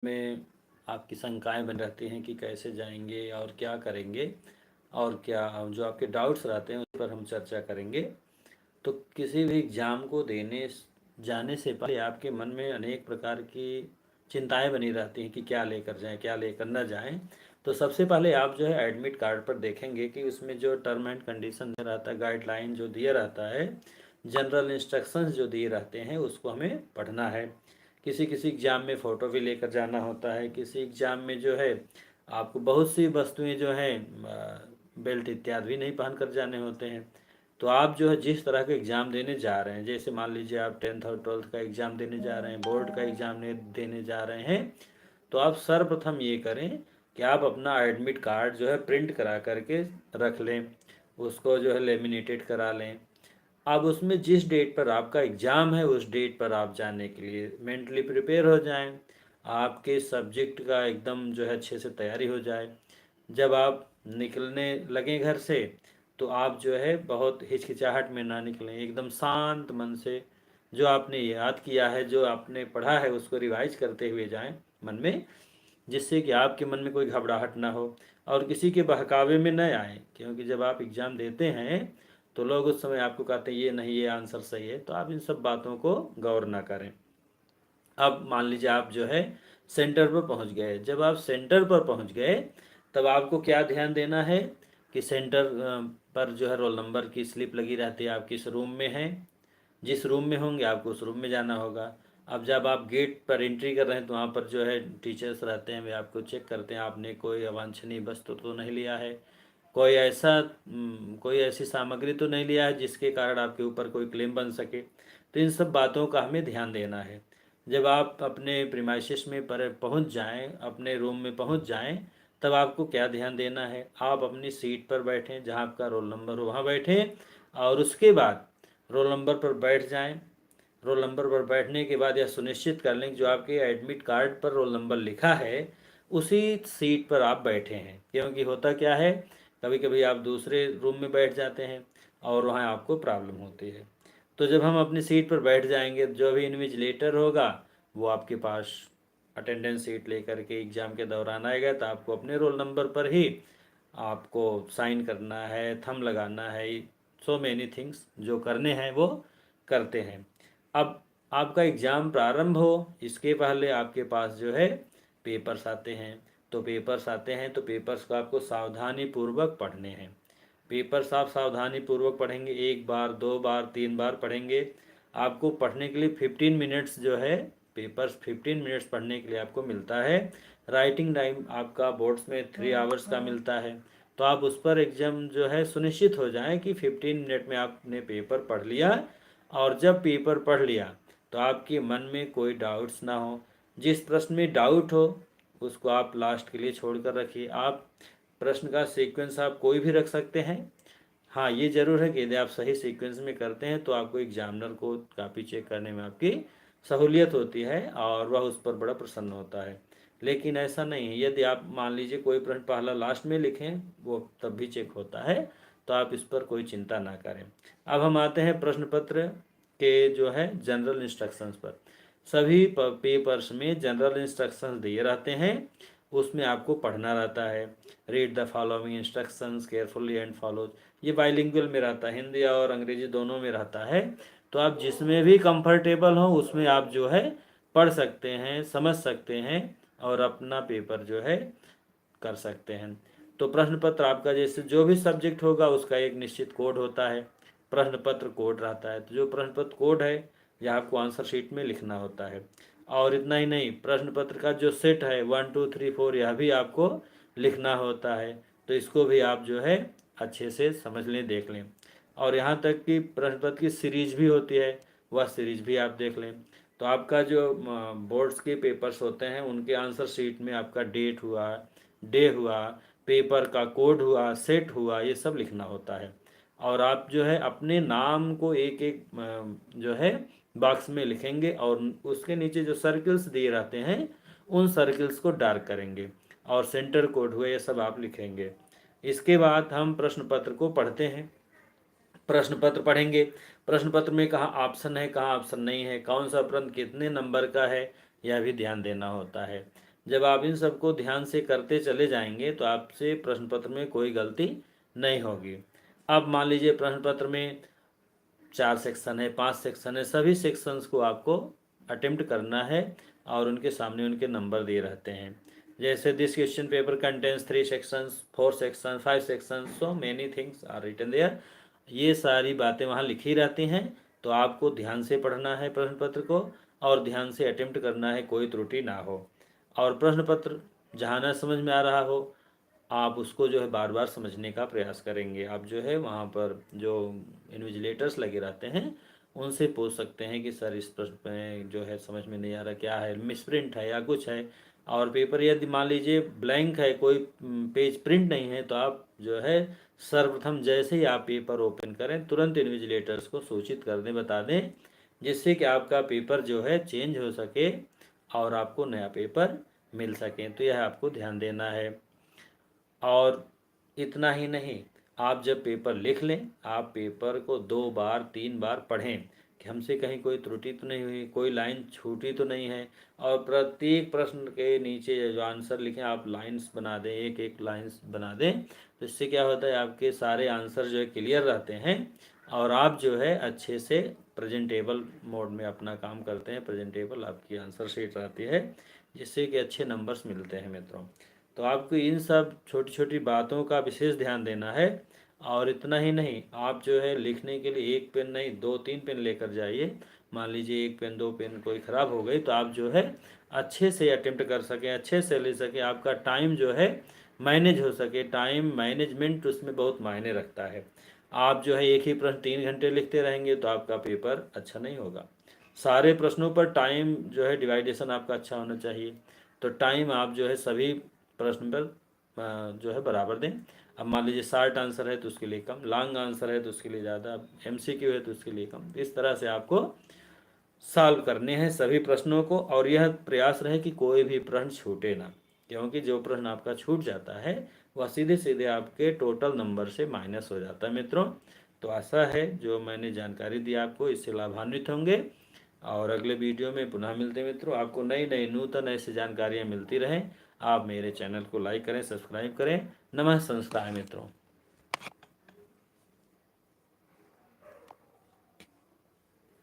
में आपकी शंकाएं बन रहती हैं कि कैसे जाएंगे और क्या करेंगे, और क्या जो आपके डाउट्स रहते हैं उस पर हम चर्चा करेंगे। तो किसी भी एग्ज़ाम को देने जाने से पहले आपके मन में अनेक प्रकार की चिंताएं बनी रहती हैं कि क्या लेकर जाएं, क्या लेकर न जाएं। तो सबसे पहले आप जो है एडमिट कार्ड पर देखेंगे कि उसमें जो टर्म एंड कंडीशन दिया रहता है, गाइडलाइन जो दिया रहता है, जनरल इंस्ट्रक्शंस जो दिए रहते हैं, उसको हमें पढ़ना है। किसी किसी एग्ज़ाम में फ़ोटो भी लेकर जाना होता है, किसी एग्ज़ाम में जो है आपको बहुत सी वस्तुएं जो हैं बेल्ट इत्यादि भी नहीं पहन कर जाने होते हैं। तो आप जो है जिस तरह का एग्ज़ाम देने जा रहे हैं, जैसे मान लीजिए आप 10th और 12th का एग्ज़ाम देने जा रहे हैं, बोर्ड का एग्ज़ाम देने जा रहे हैं, तो आप सर्वप्रथम ये करें कि आप अपना एडमिट कार्ड जो है प्रिंट करा करके रख लें, उसको जो है लेमिनेटेड करा लें। अब उसमें जिस डेट पर आपका एग्ज़ाम है उस डेट पर आप जाने के लिए मेंटली प्रिपेयर हो जाएं, आपके सब्जेक्ट का एकदम जो है अच्छे से तैयारी हो जाए। जब आप निकलने लगें घर से, तो आप जो है बहुत हिचकिचाहट में ना निकलें, एकदम शांत मन से जो आपने याद किया है, जो आपने पढ़ा है, उसको रिवाइज करते हुए जाएं मन में, जिससे कि आपके मन में कोई घबराहट ना हो और किसी के बहकावे में न आए। क्योंकि जब आप एग्ज़ाम देते हैं तो लोग उस समय आपको कहते हैं ये नहीं, ये आंसर सही है, तो आप इन सब बातों को गौर ना करें। अब मान लीजिए आप जो है सेंटर पर पहुंच गए। जब आप सेंटर पर पहुंच गए तब आपको क्या ध्यान देना है कि सेंटर पर जो है रोल नंबर की स्लिप लगी रहती है, आप किस रूम में हैं, जिस रूम में होंगे आपको उस रूम में जाना होगा। अब जब आप गेट पर एंट्री कर रहे हैं तो वहाँ पर जो है टीचर्स रहते हैं, वे आपको चेक करते हैं आपने कोई अवांछनीय वस्तु तो नहीं लिया है, कोई ऐसी सामग्री तो नहीं लिया है जिसके कारण आपके ऊपर कोई क्लेम बन सके। तो इन सब बातों का हमें ध्यान देना है। जब आप अपने प्रीमाइसिस में पर पहुंच जाएं, अपने रूम में पहुंच जाएं, तब आपको क्या ध्यान देना है, आप अपनी सीट पर बैठें, जहां आपका रोल नंबर हो वहां बैठें, और उसके बाद रोल नंबर पर बैठ जाएं। रोल नंबर पर बैठने के बाद यह सुनिश्चित कर लें कि जो आपके एडमिट कार्ड पर रोल नंबर लिखा है उसी सीट पर आप बैठे हैं। क्योंकि होता क्या है, कभी कभी आप दूसरे रूम में बैठ जाते हैं और वहाँ आपको प्रॉब्लम होती है। तो जब हम अपनी सीट पर बैठ जाएंगे, जो भी इन्विजिलेटर होगा वो आपके पास अटेंडेंस सीट लेकर के एग्ज़ाम के दौरान आएगा, तो आपको अपने रोल नंबर पर ही आपको साइन करना है, थंब लगाना है, सो मैनी थिंग्स जो करने हैं वो करते हैं। अब आपका एग्ज़ाम प्रारंभ हो इसके पहले आपके पास जो है पेपर्स आते हैं। तो पेपर्स आते हैं तो पेपर्स को आपको सावधानी पूर्वक पढ़ने हैं। पेपर्स आप सावधानी पूर्वक पढ़ेंगे, एक बार, दो बार, तीन बार पढ़ेंगे। आपको पढ़ने के लिए 15 मिनट्स जो है, पेपर्स 15 मिनट्स पढ़ने के लिए आपको मिलता है। राइटिंग टाइम आपका बोर्ड्स में 3 आवर्स का मिलता है। तो आप उस पर एग्जाम जो है सुनिश्चित हो जाएं कि 15 मिनट में आपने पेपर पढ़ लिया। और जब पेपर पढ़ लिया तो आपके मन में कोई डाउट्स ना हो। जिस प्रश्न में डाउट हो उसको आप लास्ट के लिए छोड़ कर रखिए। आप प्रश्न का सीक्वेंस आप कोई भी रख सकते हैं। हाँ, ये ज़रूर है कि यदि आप सही सीक्वेंस में करते हैं तो आपको एग्जामिनर को कापी चेक करने में आपकी सहूलियत होती है और वह उस पर बड़ा प्रसन्न होता है। लेकिन ऐसा नहीं है, यदि आप मान लीजिए कोई प्रश्न पहला लास्ट में लिखें वो तब भी चेक होता है, तो आप इस पर कोई चिंता ना करें। अब हम आते हैं प्रश्न पत्र के जो है जनरल इंस्ट्रक्शंस पर। सभी पेपर्स में जनरल इंस्ट्रक्शंस दिए रहते हैं, उसमें आपको पढ़ना रहता है। Read the following instructions carefully and follow. ये बाइलिंगुअल में रहता है, हिंदी और अंग्रेजी दोनों में रहता है। तो आप जिसमें भी कंफर्टेबल हो उसमें आप जो है पढ़ सकते हैं, समझ सकते हैं और अपना पेपर जो है कर सकते हैं। तो प्रश्न पत्र आपका जैसे जो भी सब्जेक्ट होगा उसका एक निश्चित कोड होता है, प्रश्न पत्र कोड रहता है। तो जो प्रश्न पत्र कोड है यह आपको आंसर शीट में लिखना होता है। और इतना ही नहीं, प्रश्न पत्र का जो सेट है 1 2 3 4 यह भी आपको लिखना होता है। तो इसको भी आप जो है अच्छे से समझ लें, देख लें। और यहाँ तक कि प्रश्न पत्र की सीरीज भी होती है, वह सीरीज भी आप देख लें। तो आपका जो बोर्ड्स के पेपर्स होते हैं उनके आंसर शीट में आपका डेट हुआ, डे हुआ, पेपर का कोड हुआ, सेट हुआ, ये सब लिखना होता है। और आप जो है अपने नाम को एक एक जो है बॉक्स में लिखेंगे और उसके नीचे जो सर्कल्स दिए रहते हैं उन सर्कल्स को डार्क करेंगे और सेंटर कोड हुए ये सब आप लिखेंगे। इसके बाद हम प्रश्न पत्र को पढ़ते हैं। प्रश्न पत्र पढ़ेंगे, प्रश्न पत्र में कहाँ ऑप्शन है, कहाँ ऑप्शन नहीं है, कौन सा प्रश्न कितने नंबर का है, यह भी ध्यान देना होता है। जब आप इन सबको ध्यान से करते चले जाएंगे तो आपसे प्रश्न पत्र में कोई गलती नहीं होगी। अब मान लीजिए प्रश्न पत्र में 4 सेक्शन है, 5 सेक्शन है, सभी सेक्शंस को आपको अटेम्प्ट करना है और उनके सामने उनके नंबर दिए रहते हैं। जैसे this question paper contains 3 sections, 4 sections, 5 sections, so many things are written there. ये सारी बातें वहाँ लिखी रहती हैं, तो आपको ध्यान से पढ़ना है प्रश्न पत्र को और ध्यान से अटेम्प्ट करना है, कोई त्रुटि ना हो। और प्रश्न पत्र जहाँ ना समझ में आ रहा हो आप उसको जो है बार बार समझने का प्रयास करेंगे। आप जो है वहाँ पर जो इन्विजिलेटर्स लगे रहते हैं उनसे पूछ सकते हैं कि सर इस प्रश्न में जो है समझ में नहीं आ रहा, क्या है, मिसप्रिंट है या कुछ है। और पेपर यदि मान लीजिए ब्लैंक है, कोई पेज प्रिंट नहीं है, तो आप जो है सर्वप्रथम जैसे ही आप पेपर ओपन करें तुरंत इन्विजिलेटर्स को सूचित कर दें, बता दें, जिससे कि आपका पेपर जो है चेंज हो सके और आपको नया पेपर मिल सके। तो यह आपको ध्यान देना है। और इतना ही नहीं, आप जब पेपर लिख लें आप पेपर को 2 बार 3 बार पढ़ें कि हमसे कहीं कोई त्रुटि तो नहीं हुई, कोई लाइन छूटी तो नहीं है। और प्रत्येक प्रश्न के नीचे जो आंसर लिखें आप लाइंस बना दें, एक एक लाइंस बना दें। तो इससे क्या होता है आपके सारे आंसर जो है क्लियर रहते हैं और आप जो है अच्छे से प्रेजेंटेबल मोड में अपना काम करते हैं। प्रेजेंटेबल आपकी आंसर शीट रहती है जिससे कि अच्छे नंबर्स मिलते हैं मित्रों। तो आपको इन सब छोटी छोटी बातों का विशेष ध्यान देना है। और इतना ही नहीं, आप जो है लिखने के लिए एक पेन नहीं 2-3 पेन लेकर जाइए। मान लीजिए एक पेन 2 पेन कोई ख़राब हो गई तो आप जो है अच्छे से अटेम्प्ट कर सकें, अच्छे से ले सकें, आपका टाइम जो है मैनेज हो सके। टाइम मैनेजमेंट उसमें बहुत मायने रखता है। आप जो है एक ही प्रश्न 3 घंटे लिखते रहेंगे तो आपका पेपर अच्छा नहीं होगा। सारे प्रश्नों पर टाइम जो है डिवाइडेशन आपका अच्छा होना चाहिए। तो टाइम आप जो है सभी प्रश्न पर जो है बराबर दें। अब मान लीजिए शॉर्ट आंसर है तो उसके लिए कम, लॉन्ग आंसर है तो उसके लिए ज़्यादा, एमसीक्यू है तो उसके लिए कम। इस तरह से आपको सॉल्व करने हैं सभी प्रश्नों को। और यह प्रयास रहे कि कोई भी प्रश्न छूटे ना, क्योंकि जो प्रश्न आपका छूट जाता है वह सीधे सीधे आपके टोटल नंबर से माइनस हो जाता है मित्रों। तो आशा है जो मैंने जानकारी दी आपको इससे लाभान्वित होंगे। और अगले वीडियो में पुनः मिलते हैं मित्रों। आपको नई नई नूतन ऐसी जानकारियाँ मिलती रहें। आप मेरे चैनल को लाइक करें, सब्सक्राइब करें। नमः संस्थाएं मित्रों।